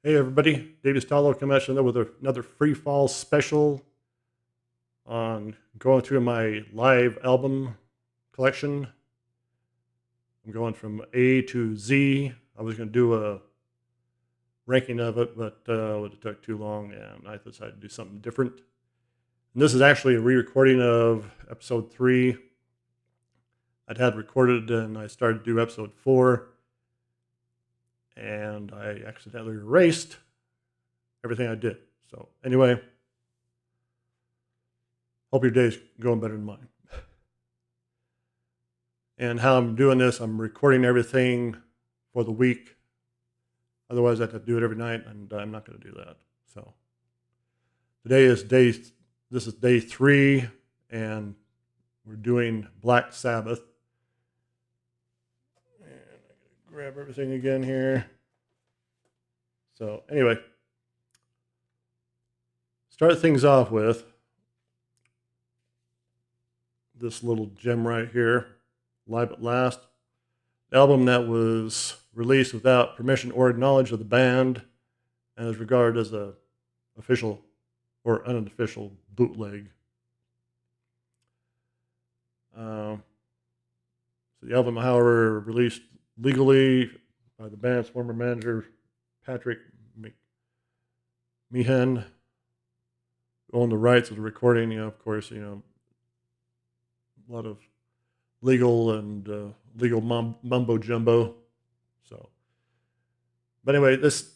Hey everybody, David Stallo coming at you with another Freefall special on going through my live album collection. I'm going from A to Z. I was going to do a ranking of it, but it took too long and I decided to do something different. And this is actually a re-recording of episode 3. I'd had recorded and I started to do episode 4 and I accidentally erased everything I did. So anyway, hope your day's going better than mine. And how I'm doing this, I'm recording everything for the week. Otherwise, I have to do it every night, and I'm not going to do that. So this is day 3, and we're doing Black Sabbath. And I gotta grab everything again here. So anyway, start things off with this little gem right here, Live at Last. The album that was released without permission or knowledge of the band and is regarded as a official or unofficial bootleg. So the album, however, released legally by the band's former manager, Patrick Meehan, who owned the rights of the recording. Of course, a lot of legal and legal mumbo jumbo. So, but anyway, this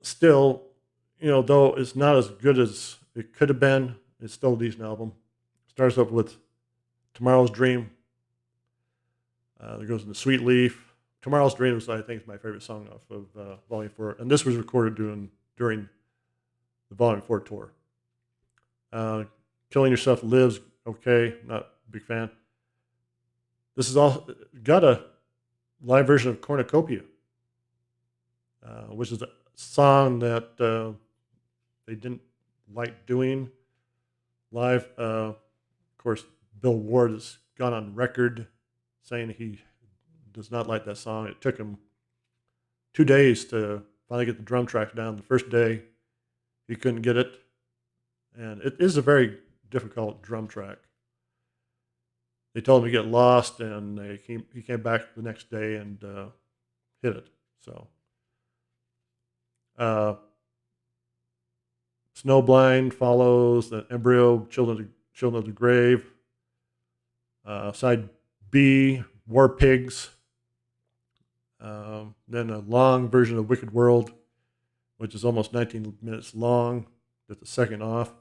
still, though it's not as good as it could have been, it's still a decent album. Starts up with Tomorrow's Dream. There goes into Sweet Leaf. Tomorrow's Dream is, I think, is my favorite song off of Volume 4. And this was recorded during the Volume 4 tour. Killing Yourself Lives, okay, not a big fan. This is all got a live version of Cornucopia, which is a song that they didn't like doing live. Of course, Bill Ward has gone on record saying he does not like that song. It took him 2 days to finally get the drum track down. The first day, he couldn't get it. And it is a very difficult drum track. They told him to get lost, and he came back the next day and hit it. So, Snowblind follows the Embryo, Children of the Grave. Side B, War Pigs. Then a long version of Wicked World, which is almost 19 minutes long. That's the second off.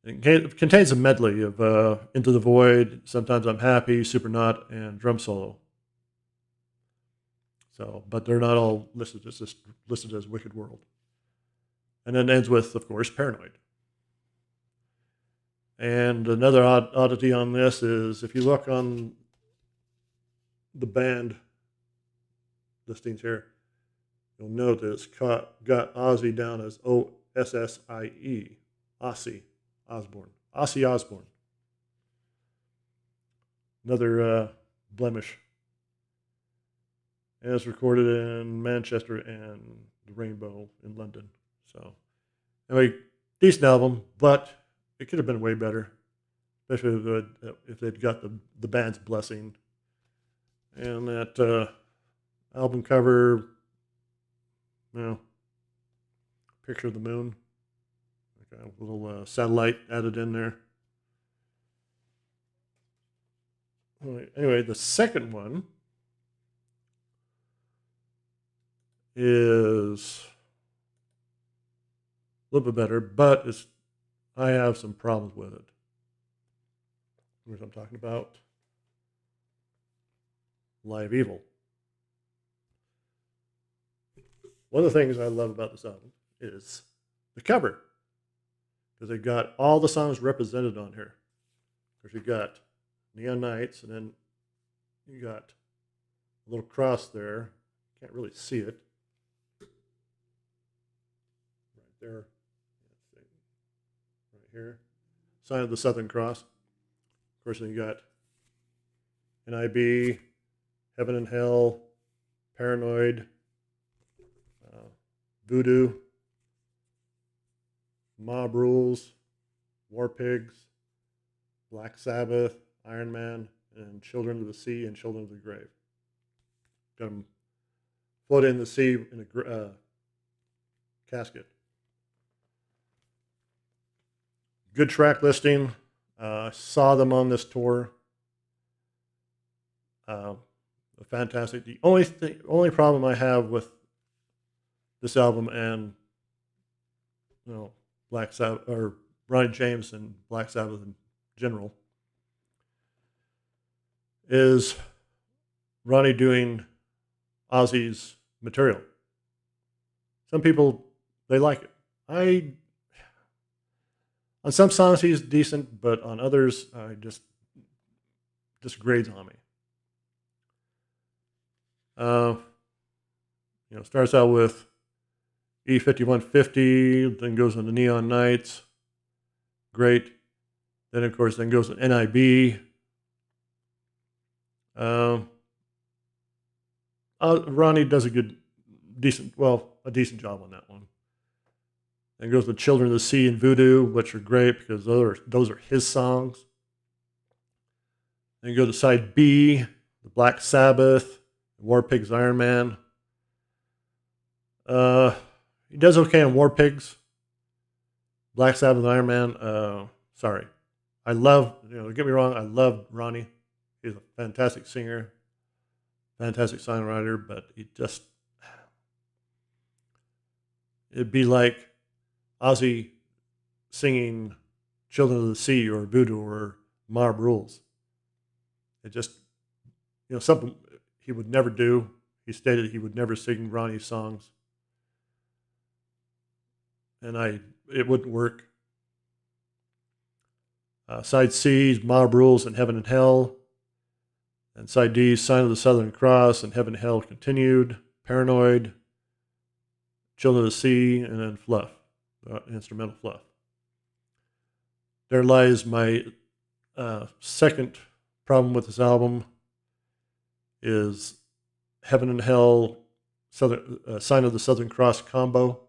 It contains a medley of Into the Void, Sometimes I'm Happy, Supernaut, and drum solo. So, but they're not all listed. It's just listed as Wicked World. And then ends with, of course, Paranoid. And another oddity on this is if you look on the band listings here, you'll note that it's got Ozzy down as O-S-S-I-E, Ozzy Osbourne. Ozzy Osbourne. Another blemish. And it's recorded in Manchester and the Rainbow in London. So, anyway, decent album, but it could have been way better, especially if they'd got the band's blessing. And that album cover, picture of the moon, like a little satellite added in there. Anyway, the second one is a little bit better, but I have some problems with it. What I'm talking about, Live Evil. One of the things I love about this album is the cover, because they got all the songs represented on here. Because you got Neon Nights, and then you got a little cross there. Can't really see it. Right there. Right here. Sign of the Southern Cross. Of course, then you got NIB, Heaven and Hell, Paranoid, Voodoo, Mob Rules, War Pigs, Black Sabbath, Iron Man, and Children of the Sea and Children of the Grave. Got them floating in the sea in a casket. Good track listing. I saw them on this tour. Fantastic. The only problem I have with this album and Black Sabbath or Ronnie James and Black Sabbath in general is Ronnie doing Ozzy's material. Some people, they like it. On some songs he's decent, but on others, I just grades on me. Starts out with E5150, then goes into Neon Nights. Great. Then, of course, goes to NIB. Ronnie does a decent job on that one. Then goes to Children of the Sea and Voodoo, which are great because those are his songs. Then you go to side B, the Black Sabbath, War Pigs, Iron Man. He does okay on War Pigs. Black Sabbath, Iron Man. Sorry. I love, don't get me wrong, I love Ronnie. He's a fantastic singer, fantastic songwriter, but it'd be like Ozzy singing Children of the Sea or Voodoo or Mob Rules. It just, something he would never do. He stated he would never sing Ronnie's songs. And it wouldn't work. Side C is Mob Rules and Heaven and Hell. And side D is Sign of the Southern Cross and Heaven and Hell Continued, Paranoid, Children of the Sea, and then Fluff, instrumental Fluff. There lies my second problem with this album is Heaven and Hell, Sign of the Southern Cross combo.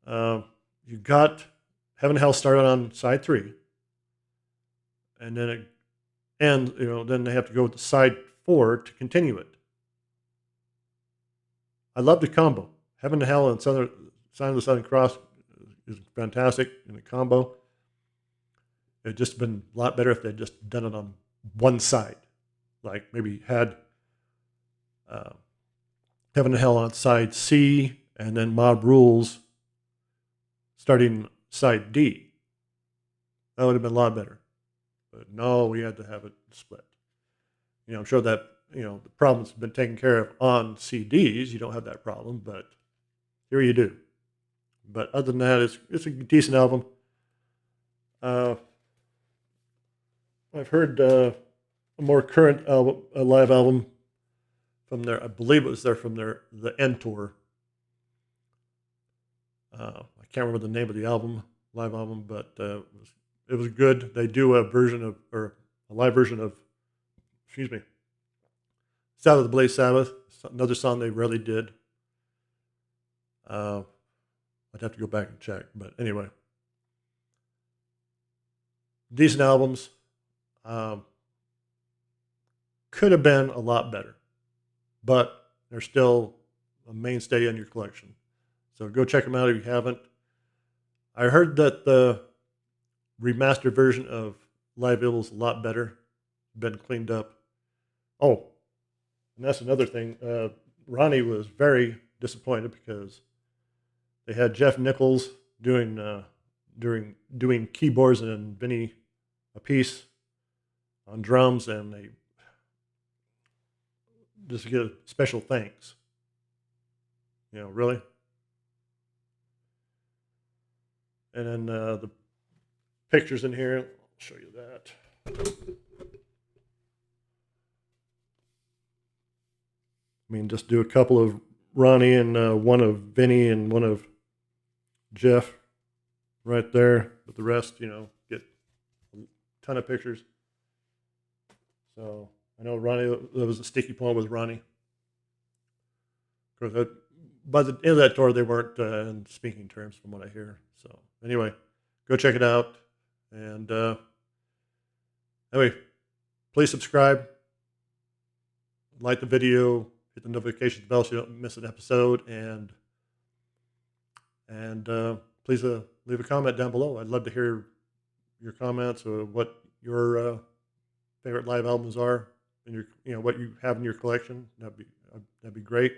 You got Heaven and Hell started on side 3, and then then they have to go to side 4 to continue it. I love the combo. Heaven and Hell and Sign of the Southern Cross is fantastic in the combo. It'd just been a lot better if they'd just done it on one side, like maybe had Heaven and Hell on side C and then Mob Rules starting side D. That would have been a lot better. But no, we had to have it split. I'm sure that, the problem's been taken care of on CDs. You don't have that problem, but here you do. But other than that, it's a decent album. I've heard a more current album, a live album from I believe it was from the End Tour. I can't remember the name of the live album, but it was good. They do a live version of, Sabbath, the Blaze Sabbath, another song they rarely did. I'd have to go back and check, but anyway. Decent albums. Could have been a lot better, but they're still a mainstay in your collection. So go check them out if you haven't. I heard that the remastered version of Live Evil is a lot better, been cleaned up. Oh, and that's another thing. Ronnie was very disappointed because they had Jeff Nichols doing keyboards and Vinny a piece on drums, and they just get a special thanks. Really. And then the pictures in here, I'll show you that. Just do a couple of Ronnie and one of Vinny and one of Jeff right there. But the rest, get a ton of pictures. So I know Ronnie, there was a sticky point with Ronnie. Of course, by the end of that tour, they weren't in speaking terms, from what I hear. So anyway, go check it out. And anyway, please subscribe, like the video, hit the notification bell so you don't miss an episode, and please leave a comment down below. I'd love to hear your comments or what your favorite live albums are, and what you have in your collection. That'd be great.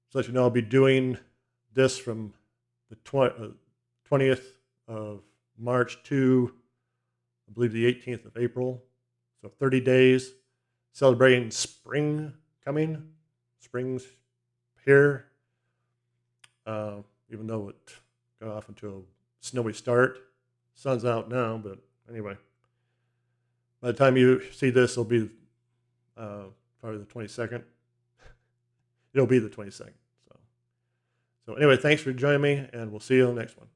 So let you know, I'll be doing this from the 20th of March to, I believe, the 18th of April. So 30 days celebrating spring coming. Spring's here. Even though it got off into a snowy start. Sun's out now, but anyway. By the time you see this, it'll be probably the 22nd. It'll be the 22nd. So anyway, thanks for joining me, and we'll see you on the next one.